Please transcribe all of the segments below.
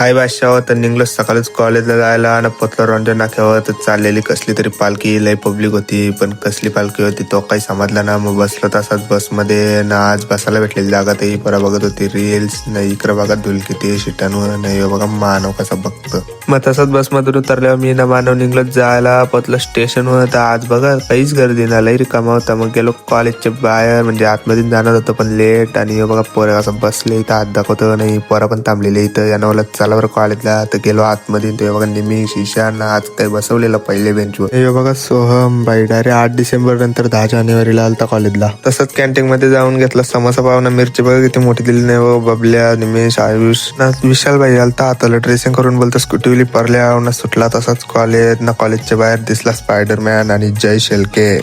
हाय बादशाह, तर निघलो सकाळीच कॉलेजला जायला आणि पोचलो रंजन नाक्यावर. तर चाललेली कसली तरी पालखी, लय पब्लिक होती, पण कसली पालखी होती तो काही समजला ना. मग बसलो तसाच बसमध्ये ना. आज बसायला भेटलेली जागा तर परा बघत होती रील्स, नाही इकडं बघा धुल किती शिटांवर, नाही बघा मानव कसा बघतो. मग तसाच बसमधून उतरल्यावर मी ना मानव निघलो जायला. पोचलो स्टेशनवर. तर आज बघा काहीच गर्दी ना, लई रिकामा होता. मग गेलो कॉलेजच्या बाहेर, म्हणजे आतमध्ये जाणार होतं पण लेट. आणि बघा पोरं असं बसले इथं, हात दाखवतो नाही, पोरं पण थांबलेले इथं. यानं मला चला बरं कॉलेजला. तर गेलो आतमध्ये. ते बघा निमिष ईशान आज काही बसवलेलं पहिले बेंचवर. हे बघा सोहम बाई डायरेक्ट 8 डिसेंबर नंतर 10 जानेवारीला आलता कॉलेजला. तसंच कॅन्टीन मध्ये जाऊन घेतला समोसा पाव ना मिरची. बघा किती मोठी दिली नाही व. बबल्या, निमेश, आयुष ना विशाल भाई आलता. हाताला ड्रेसिंग करून बोलतो स्कूटीवली परल्या ना सुटला तसाच कॉलेज ना. कॉलेजच्या बाहेर दिसला स्पायडरमॅन आणि जय शेलके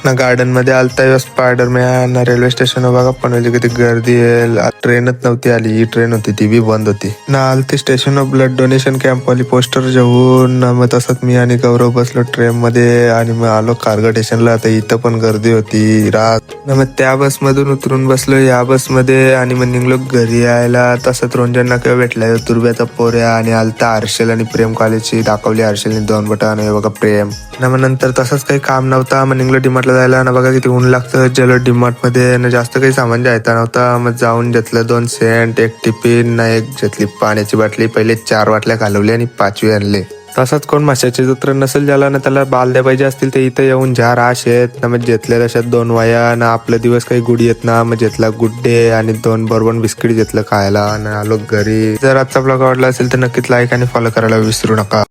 ना. गार्डन मध्ये आलता स्पायडरमॅन ना. रेल्वे स्टेशन बघा पनवेलची किती गर्दी आहे. ट्रेनच नव्हती आली, ही ट्रेन होती ती बी बंद होती ना. आलती स्टेशन ब्लड डोनेशन कॅम्प वाली पोस्टर घेऊन ना. मग तसंच मी आणि गौरव बसलो ट्रेन मध्ये आणि मग आलो खारघर स्टेशनला. आता इथं पण गर्दी होती रात ना. मग त्या बस मधून उतरून बसलो या बस मध्ये आणि मग निघलो घरी यायला. तसंच रंजन नाक्या भेटला तुर्ब्याचा पोऱ्या आणि आलता हर्षल आणि प्रेम कॉलेजची. दाखवली हर्षलने 2 बटन हे बघा प्रेम ना. मग नंतर तसंच काही काम नव्हता. मग निघलो डीमार्टला जायला ना. बघा किती ऊन लागतं. गेलो डीमार्ट मध्ये ना. जास्त काही सामान घ्यायचा नव्हता. मग जाऊन घेतलं 2 सेंट, 1 टिफिन ना, 1 घेतली पाण्याची बाटली. पहिले 4 बाटल्या घालवल्या आणि 5वी आणले. तसाच कोण माशाचे जत्र नसेल ज्याला ना, त्याला बालद्या पाहिजे असतील ते इथं येऊन ज्या राश आहेत ना. मग घेतल्या तशात 2 वया ना. आपला दिवस काही गुढी येत ना. मग घेतला गुड डे आणि 2 बरोबर बिस्किट घेतलं खायला आणि आलो घरी. जर आजचा ब्लॉग आवडला असेल तर नक्कीच लाईक आणि फॉलो करायला विसरू नका.